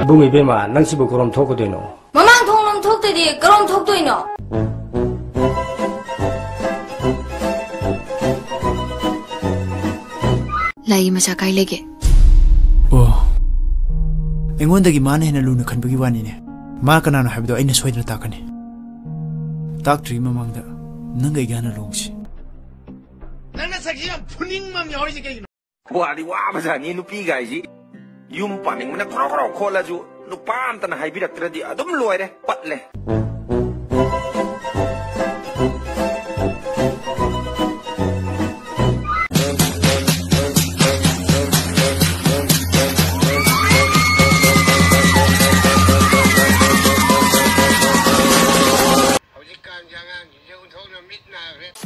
이봉 이배마 낭시부 그럼 톡거든요. 마망 통놈 톡되디 그럼 톡도이노. 라이 마자 가이레게. engondagi mana hena luna khanbagi wani ne ma kanana habdo aina soidna takani doctor mamangda nanga igana longsi nana sakhi puning mam yauri ke wadi wa bazani nupi gaiji yum paning mana kro kro khola ju nupa amtana haibiraktradi adum loire patle jangan, jangan, jangan, jangan, jangan, jangan,